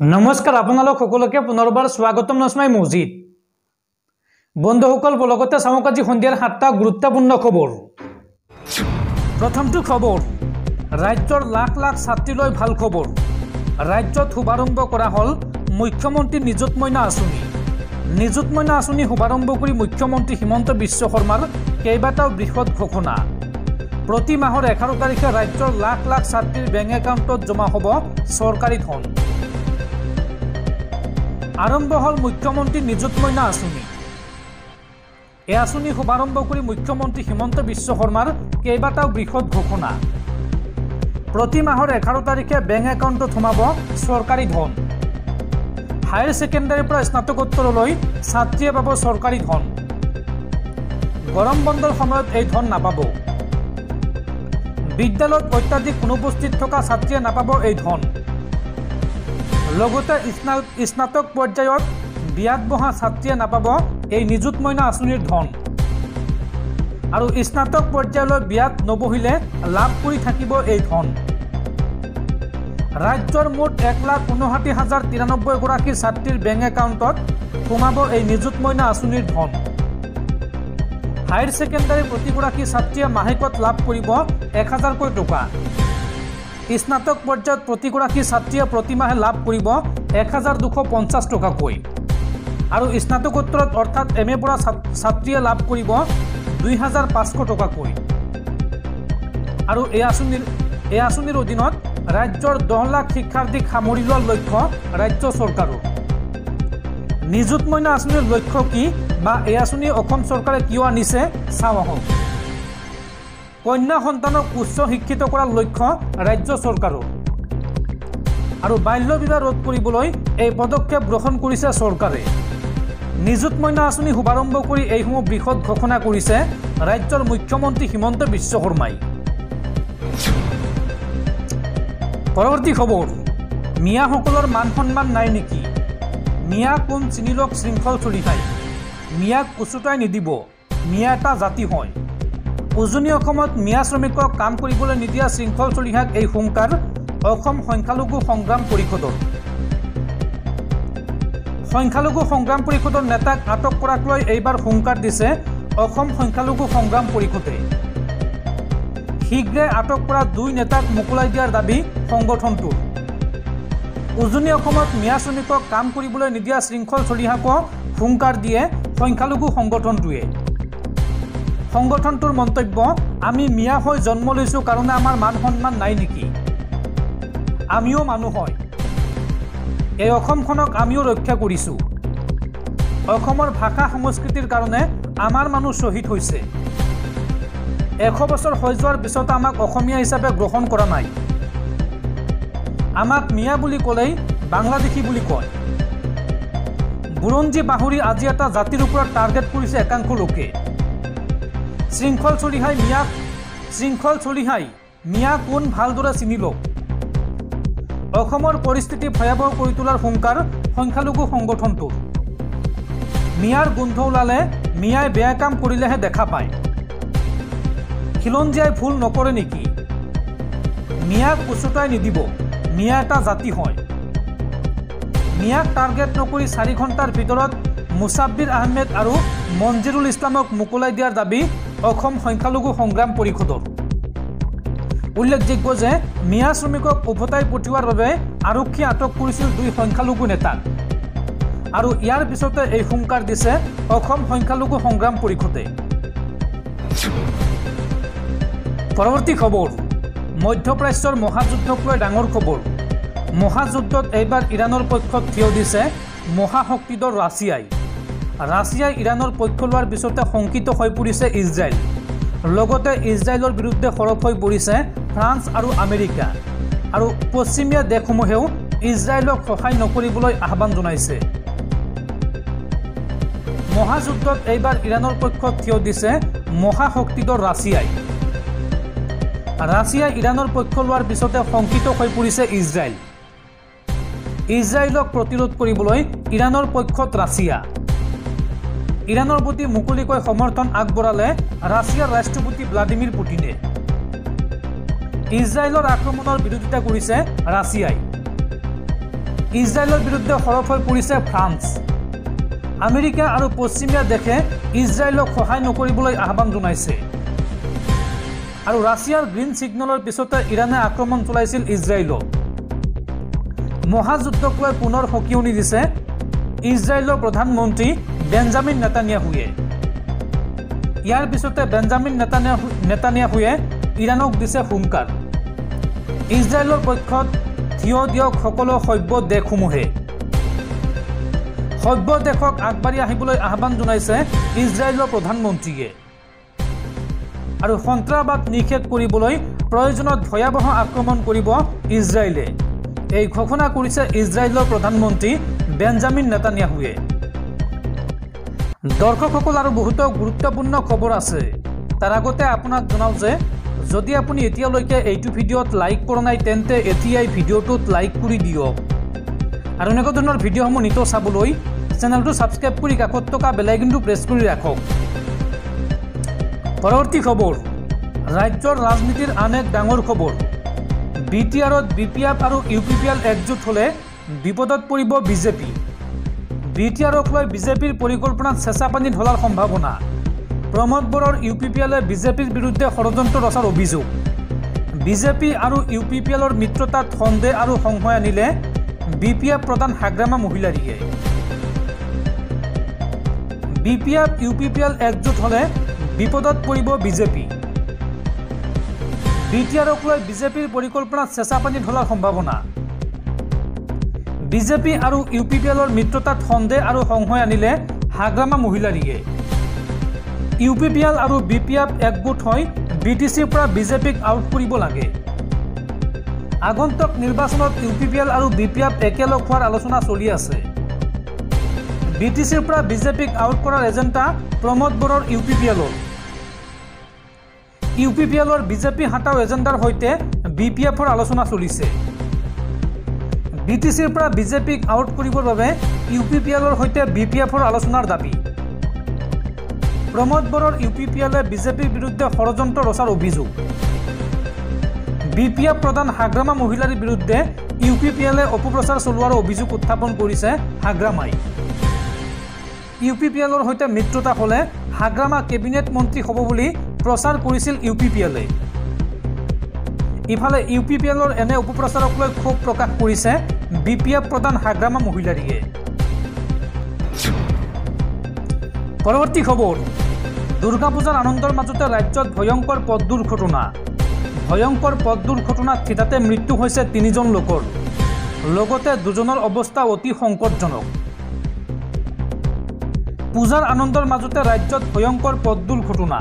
নমস্কাৰ আপোনালোক সকলোকে পুনৰবাৰ স্বাগতম নস্মাই মছজিদ বন্ধুসকল বলগতে চাওক আজি সন্ধিয়াৰ 7টা গুৰুত্বপূৰ্ণ খবৰ। প্ৰথমটো খবৰ, ৰাজ্যৰ লাখ লাখ ছাত্ৰীলৈ ভাল খবৰ। ৰাজ্যত শুভাৰম্ভ কৰা হ'ল মুখ্যমন্ত্ৰী নিযুত মইনা আঁচনি। নিযুত মইনা আঁচনি শুভাৰম্ভ কৰি মুখ্যমন্ত্ৰী হিমন্ত বিশ্ব শৰ্মাৰ কেইবাটাও বৃহৎ ঘোষণা। প্ৰতি মাহৰ 11 তাৰিখে ৰাজ্যৰ লাখ লাখ ছাত্ৰীৰ বেংক একাউণ্টত জমা হ'ব চৰকাৰী ধন। আৰম্ভ হ'ল মুখ্যমন্ত্ৰী নিযুত মইনা আঁচনি। এই আঁচনি শুভাৰম্ভ কৰি মুখ্যমন্ত্ৰী হিমন্ত বিশ্ব শৰ্মাৰ কেইবাটাও বৃহৎ ঘোষণা। প্ৰতি মাহৰ 11 তাৰিখে বেংক একাউণ্টত সোমাব চৰকাৰী ধন। হায়াৰ ছেকেণ্ডাৰীৰ পৰা স্নাতকোত্তৰলৈ ছাত্ৰীয়ে পাব চৰকাৰী ধন। গৰম বন্ধৰ সময়ত এই ধন নাপাব। বিদ্যালয়ত অত্যাধিক অনুপস্থিত থকা ছাত্ৰীয়ে নাপাব এই ধন। লগতে স্নাতক পৰ্যায়ত বিয়াত বহা ছাত্ৰীয়ে নাপাব এই নিযুত মইনা আঁচনিৰ ধন। আৰু স্নাতক পৰ্যায়লৈ বিয়াত নবহিলে লাভ কৰি থাকিব এই ধন। ৰাজ্যৰ মুঠ 1,59,093 গৰাকী ছাত্ৰীৰ বেংক একাউণ্টত সোমাব এই নিযুত মইনা আঁচনিৰ ধন। হায়াৰ ছেকেণ্ডাৰী প্ৰতিগৰাকী ছাত্ৰীয়ে মাহেকত লাভ কৰিব 1,000কৈ টকা। স্নাতক পৰ্যায়ত প্ৰতিগৰাকী ছাত্ৰীয়ে প্ৰতিমাহে লাভ কৰিব 1,250 টকাকৈ। আৰু স্নাতকোত্তৰত অৰ্থাৎ MA পৰা ছাত্ৰীয়ে লাভ কৰিব 2,500 টকাকৈ। আৰু এই আঁচনিৰ অধীনত ৰাজ্যৰ 10 লাখ শিক্ষাৰ্থীক সামৰি লোৱাৰ লক্ষ্য ৰাজ্য চৰকাৰৰ। নিযুত মইনা আঁচনিৰ লক্ষ্য কি বা এই আঁচনি অসম চৰকাৰে কিয় আনিছে চাওঁ আহক। কন্যা সন্তানক উচ্চ শিক্ষিত কৰাৰ লক্ষ্য ৰাজ্য চৰকাৰৰ। আৰু বাল্য বিবাহ ৰোধ কৰিবলৈ এই পদক্ষেপ গ্ৰহণ কৰিছে চৰকাৰে। নিযুত মইনা আঁচনি শুভাৰম্ভ কৰি এইসমূহ বৃহৎ ঘোষণা কৰিছে ৰাজ্যৰ মুখ্যমন্ত্ৰী হিমন্ত বিশ্ব শৰ্মাই। পৰৱৰ্তী খবৰ, মিয়াসকলৰ মান সন্মান নাই নেকি? মিয়া কোন চিনিলক শৃংখল চলিহাই। মিয়াক উচুতাই নিদিব, মিয়া এটা জাতি হয়। উজনি অসমত মিয়া শ্ৰমিকক কাম কৰিবলৈ নিদিয়া শৃংখল চলিহাক এই হুংকাৰ অসম সংখ্যালঘু সংগ্ৰাম পৰিষদৰ। সংখ্যালঘু সংগ্ৰাম পৰিষদৰ নেতাক আটক কৰাক লৈ এইবাৰ হুংকাৰ দিছে অসম সংখ্যালঘু সংগ্ৰাম পৰিষদে। শীঘ্ৰে আটক কৰা 2 নেতাক মোকলাই দিয়াৰ দাবী সংগঠনটোৰ। উজনি অসমত মিয়া শ্ৰমিকক কাম কৰিবলৈ নিদিয়া শৃংখল চলিহাকো হুংকাৰ দিয়ে সংখ্যালঘু সংগঠনটোৱে। সংগঠনটোৰ মন্তব্য, আমি মিয়া হৈ জন্ম লৈছোঁ কাৰণে আমাৰ মান সন্মান নাই নেকি? আমিও মানুহ হয়। এই অসমখনক আমিও ৰক্ষা কৰিছোঁ। অসমৰ ভাষা সংস্কৃতিৰ কাৰণে আমাৰ মানুহ শ্বহীদ হৈছে। 100 বছৰ হৈ যোৱাৰ পিছত আমাক অসমীয়া হিচাপে গ্ৰহণ কৰা নাই। আমাক মিয়া বুলি ক'লেই বাংলাদেশী বুলি কয়। বুৰঞ্জী পাহৰি আজি এটা জাতিৰ ওপৰত টাৰ্গেট কৰিছে একাংশ লোকে। শৃংখল চলিহাই মিয়া কোন ভালদৰে চিনি লওক। অসমৰ পৰিস্থিতি ভয়াৱহ কৰি তোলাৰ হুংকাৰ সংখ্যালঘু সংগঠনটোৰ। মিয়াৰ গোন্ধ ওলালে মিয়াই বেয়া কাম কৰিলেহে দেখা পায়। খিলঞ্জীয়াই ভুল নকৰে নেকি? মিয়াক উচুতাই নিদিব, মিয়া এটা জাতি হয়। মিয়াক টাৰ্গেট নকৰি 4 ঘণ্টাৰ ভিতৰত মুছাব্বিৰ আহমেদ আৰু মঞ্জিৰুল ইছলামক মোকলাই দিয়াৰ দাবী অসম সংখ্যালঘু সংগ্ৰাম পৰিষদৰ। উল্লেখযোগ্য যে মিয়া শ্ৰমিকক উভতাই পঠিওৱাৰ বাবে আৰক্ষীয়ে আটক কৰিছিল 2 সংখ্যালঘু নেতাক। আৰু ইয়াৰ পিছতে এই হুংকাৰ দিছে অসম সংখ্যালঘু সংগ্ৰাম পৰিষদে। পৰৱৰ্তী খবৰ, মধ্যপ্ৰাচ্যৰ মহাযুদ্ধক লৈ ডাঙৰ খবৰ। মহাযুদ্ধত এইবাৰ ইৰাণৰ পক্ষত থিয় দিছে মহাশক্তিধৰ ৰাছিয়াই। ৰাছিয়াই ইৰাণৰ পক্ষ লোৱাৰ পিছতে শংকিত হৈ পৰিছে ইজৰাইল। লগতে ইজৰাইলৰ বিৰুদ্ধে সৰব হৈ পৰিছে ফ্ৰান্স আৰু আমেৰিকা। আৰু পশ্চিমীয়া দেশসমূহেও ইজৰাইলক সহায় নকৰিবলৈ আহ্বান জনাইছে। মহাযুদ্ধত এইবাৰ ইৰাণৰ পক্ষত থিয় দিছে মহাশক্তিধৰ ৰাছিয়াই। ৰাছিয়াই ইৰাণৰ পক্ষ লোৱাৰ পিছতে শংকিত হৈ পৰিছে ইজৰাইল। ইজৰাইলক প্ৰতিৰোধ কৰিবলৈ ইৰাণৰ পক্ষত ৰাছিয়া। ইৰাণৰ প্ৰতি মুকলিকৈ সমৰ্থন আগবঢ়ালে ৰাছিয়াৰ ৰাষ্ট্ৰপতি ভ্লাদিমিৰ পুটিনে। ইজৰাইলৰ আক্ৰমণৰ বিৰোধিতা কৰিছে ৰাছিয়াই। ইজৰাইলৰ বিৰুদ্ধে সৰব হৈ পৰিছে ফ্ৰান্স। আমেৰিকা আৰু পশ্চিমীয়া দেশে ইজৰাইলক সহায় নকৰিবলৈ আহ্বান জনাইছে। আৰু ৰাছিয়াৰ গ্ৰীণ ছিগনেলৰ পিছতে ইৰাণে আক্ৰমণ চলাইছিল ইজৰাইলক। মহাযুদ্ধক লৈ পুনৰ সকিয়নি দিছে ইজৰাইলৰ প্ৰধানমন্ত্ৰী বেঞ্জামিন নেতানিয়াহুৱে। ইয়াৰ পিছতে বেঞ্জামিন নেতানিয়াহুৱে ইৰাণক দিছে হুংকাৰ। ইজৰাইলৰ পক্ষত থিয় দিয়ক সকলো সভ্য দেশসমূহে। সভ্য দেশক আগবাঢ়ি আহিবলৈ আহ্বান জনাইছে ইজৰাইলৰ প্ৰধানমন্ত্ৰীয়ে। আৰু সন্ত্ৰাসবাদ নিষেধ কৰিবলৈ প্ৰয়োজনত ভয়াৱহ আক্ৰমণ কৰিব ইজৰাইলে। এই ঘোষণা কৰিছে ইজৰাইলৰ প্ৰধানমন্ত্ৰী বেঞ্জামিন নেতানিয়াহুৱে। দৰ্শকসকল, আৰু বহুতো গুৰুত্বপূৰ্ণ খবৰ আছে। তাৰ আগতে আপোনাক জনাওঁ যে যদি আপুনি এতিয়ালৈকে এইটো ভিডিঅ'ত লাইক কৰা নাই তেন্তে এতিয়াই ভিডিঅ'টোত লাইক কৰি দিয়ক। আৰু এনেকুৱা ধৰণৰ ভিডিঅ'সমূহ নিতৌ চাবলৈ চেনেলটো ছাবস্ক্ৰাইব কৰি কাষত থকা বেল আইকনটো প্ৰেছ কৰি ৰাখক। পৰৱৰ্তী খবৰ, ৰাজ্যৰ ৰাজনীতিৰ আন এক ডাঙৰ খবৰ। BTRত BPF আৰু UPPL একজোট হ'লে বিপদত পৰিব বিজেপি। BTRক লৈ বিজেপিৰ পৰিকল্পনাত চেঁচা পানী ঢলাৰ সম্ভাৱনা। প্ৰমোদ বড়োৰ UPPLে বিজেপিৰ বিৰুদ্ধে ষড়যন্ত্ৰ ৰচাৰ অভিযোগ। বিজেপি আৰু UPPLৰ মিত্ৰতাত সন্দেহ আৰু সংশয় আনিলে BPF প্ৰধান হাগ্ৰামা মহিলাৰীয়ে। BPF UPPL একজোট হ'লে বিপদত পৰিব বিজেপি। BTRক লৈ বিজেপিৰ পৰিকল্পনাত চেঁচা পানী ঢলাৰ সম্ভাৱনা। বিজেপি আৰু UPPLৰ মিত্ৰতাত সন্দেহ আৰু সংশয় আনিলে হাগ্ৰামা মহিলাৰীয়ে। UPPL আৰু BPF একগোট হৈ BTCৰ পৰা বিজেপিক আউট কৰিব লাগে। আগন্তুক নিৰ্বাচনত UPPL আৰু BPF একেলগ হোৱাৰ আলোচনা চলি আছে। BTCৰ পৰা বিজেপিক আউট কৰাৰ এজেণ্ডা প্ৰমোদ বড়োৰ UPPLৰ। UPPLৰ বিজেপি হাটাও এজেণ্ডাৰ সৈতে BPFৰ আলোচনা চলিছে। BTCৰ পৰা বিজেপিক আউট কৰিবৰ বাবে UPPLৰ সৈতে BPFৰ আলোচনাৰ দাবী। প্ৰমোদ বড়োৰ UPPLে বিজেপিৰ বিৰুদ্ধে ষড়যন্ত্ৰ ৰচাৰ অভিযোগ। BPF প্ৰধান হাগ্ৰামা মহিলাৰীৰ বিৰুদ্ধে UPPLে অপপ্ৰচাৰ চলোৱাৰ অভিযোগ উত্থাপন কৰিছে হাগ্ৰামাই। UPPLৰ সৈতে মিত্ৰতা হ'লে হাগ্ৰামা কেবিনেট মন্ত্ৰী হ'ব বুলি প্ৰচাৰ কৰিছিল UPPLে। ইফালে UPPLৰ এনে অপপ্ৰচাৰক লৈ ক্ষোভ প্ৰকাশ কৰিছে BPF প্ৰধান হাগ্ৰামা মহিলাৰীয়ে। পৰৱৰ্তী খবৰ, দুৰ্গা পূজাৰ আনন্দৰ মাজতে ৰাজ্যত ভয়ংকৰ পথ দুৰ্ঘটনা। ভয়ংকৰ পথ দুৰ্ঘটনাত থিতাতে মৃত্যু হৈছে 3জন লোকৰ। লগতে 2জনৰ অৱস্থা অতি সংকটজনক। পূজাৰ আনন্দৰ মাজতে ৰাজ্যত ভয়ংকৰ পথ দুৰ্ঘটনা।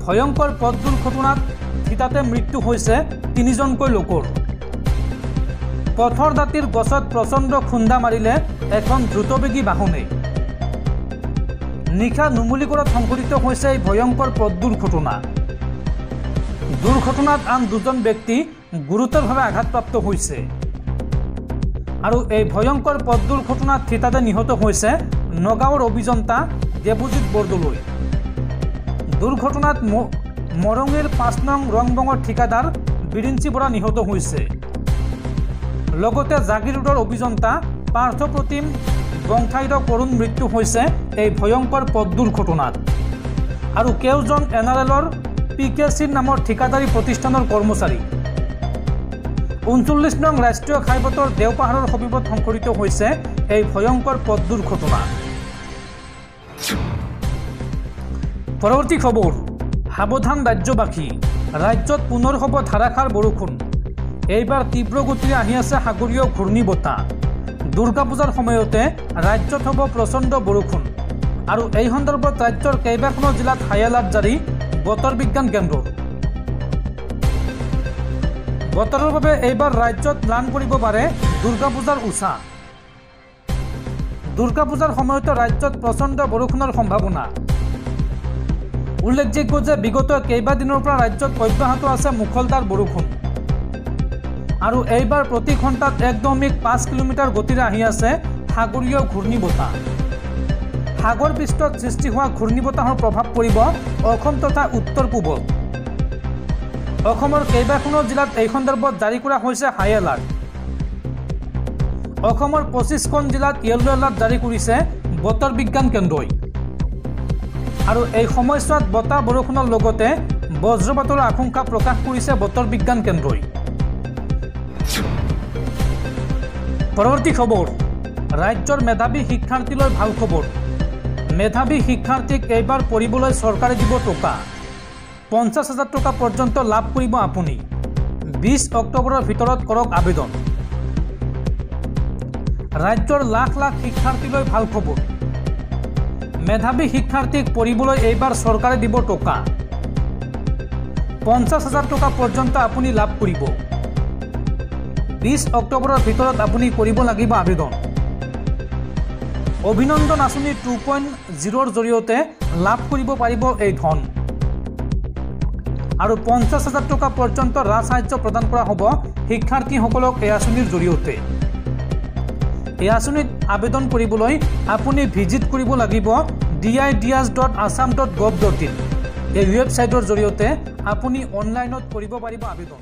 ভয়ংকৰ পথ দুৰ্ঘটনাত থিতাতে মৃত্যু হৈছে 3জনকৈ লোকৰ। পথৰ দাঁতিৰ গছত প্ৰচণ্ড খুন্দা মাৰিলে এখন দ্ৰুতবেগী বাহনে। নিশা নুমলীগড়ত সংঘটিত হৈছে এই ভয়ংকৰ পথ দুৰ্ঘটনা। দুৰ্ঘটনাত আন 2জন ব্যক্তি গুৰুতৰভাৱে আঘাতপ্ৰাপ্ত হৈছে। আৰু এই ভয়ংকৰ পথ দুৰ্ঘটনাত থিতাতে নিহত হৈছে নগাঁৱৰ অভিযন্তা দেৱজিৎ বৰদলৈ। দুৰ্ঘটনাত মৰঙীৰ 5 নং ৰংবঙৰ ঠিকাদাৰ বিৰিঞ্চি বৰা নিহত হৈছে। লগতে জাগিৰ ৰোডৰ অভিযন্তা পাৰ্থপ্ৰতিম বংঠাইৰ কৰুণ মৃত্যু হৈছে এই ভয়ংকৰ পথ দুৰ্ঘটনাত। আৰু কেওজন NRLৰ PKC নামৰ ঠিকাদাৰী প্ৰতিষ্ঠানৰ কৰ্মচাৰী। 39 নং ৰাষ্ট্ৰীয় ঘাইপথৰ দেওপাহাৰৰ সমীপত সংঘটিত হৈছে এই ভয়ংকৰ পথ দুৰ্ঘটনা। পৰৱৰ্তী খবৰ, সাৱধান ৰাজ্যবাসী। ৰাজ্যত পুনৰ হ'ব ধাৰাসাৰ বৰষুণ। এইবাৰ তীব্ৰ গতিৰে আহি আছে সাগৰীয় ঘূৰ্ণী বতাহ। দুৰ্গা পূজাৰ সময়তে ৰাজ্যত হ'ব প্ৰচণ্ড বৰষুণ। আৰু এই সন্দৰ্ভত ৰাজ্যৰ কেইবাখনো জিলাত হাই এলাৰ্ট জাৰি বতৰ বিজ্ঞান কেন্দ্ৰৰ। বতৰৰ বাবে এইবাৰ ৰাজ্যত ম্লান পৰিব পাৰে দুৰ্গা পূজাৰ উৎসাহ। দুৰ্গা পূজাৰ সময়তে ৰাজ্যত প্ৰচণ্ড বৰষুণৰ সম্ভাৱনা। উল্লেখযোগ্য যে বিগত কেইবাদিনৰ পৰা ৰাজ্যত অব্যাহত আছে মুখলধাৰ বৰষুণ। আৰু এইবাৰ প্ৰতি ঘণ্টাত 1.5 কিলোমিটাৰ গতিৰে আহি আছে সাগৰীয় ঘূৰ্ণী বতাহ। সাগৰ পৃষ্ঠত সৃষ্টি হোৱা ঘূৰ্ণী বতাহৰ প্ৰভাৱ পৰিব অসম তথা উত্তৰ পূবত। অসমৰ কেইবাখনো জিলাত এই সন্দৰ্ভত জাৰি কৰা হৈছে হাই এলাৰ্ট। অসমৰ 25খন জিলাত ইয়েলো এলাৰ্ট জাৰি কৰিছে বতৰ বিজ্ঞান কেন্দ্ৰই আৰু এই সময়ছোৱাত বতাহ বৰষুণৰ লগতে বজ্ৰপাতৰ আশংকা প্ৰকাশ কৰিছে বতৰ বিজ্ঞান কেন্দ্ৰই। পৰৱৰ্তী খবৰ, ৰাজ্যৰ মেধাৱী শিক্ষাৰ্থীলৈ ভাল খবৰ। মেধাৱী শিক্ষাৰ্থীক এইবাৰ পঢ়িবলৈ চৰকাৰে দিব টকা। 50,000 টকা পৰ্যন্ত লাভ কৰিব আপুনি। 20 অক্টোবৰৰ ভিতৰত কৰক আবেদন। ৰাজ্যৰ লাখ লাখ শিক্ষাৰ্থীলৈ ভাল খবৰ। মেধাৱী শিক্ষাৰ্থীক পঢ়িবলৈ এইবাৰ চৰকাৰে দিব টকা। 50,000 টকা পৰ্যন্ত আপুনি লাভ কৰিব। 20 অক্টোবৰৰ ভিতৰত আপুনি কৰিব লাগিব আবেদন। অভিনন্দন আঁচনি 2.0ৰ জৰিয়তে লাভ কৰিব পাৰিব এই ধন আৰু 50,000 টকা পৰ্যন্ত ৰাজ সাহায্য প্ৰদান কৰা হ'ব শিক্ষাৰ্থীসকলক এই আঁচনিৰ জৰিয়তে। এই আঁচনিত আবেদন কৰিবলৈ আপুনি ভিজিট কৰিব লাগিব didias.assam.gov.in। এই ৱেবছাইটৰ জৰিয়তে আপুনি অনলাইনত কৰিব পাৰিব আবেদন।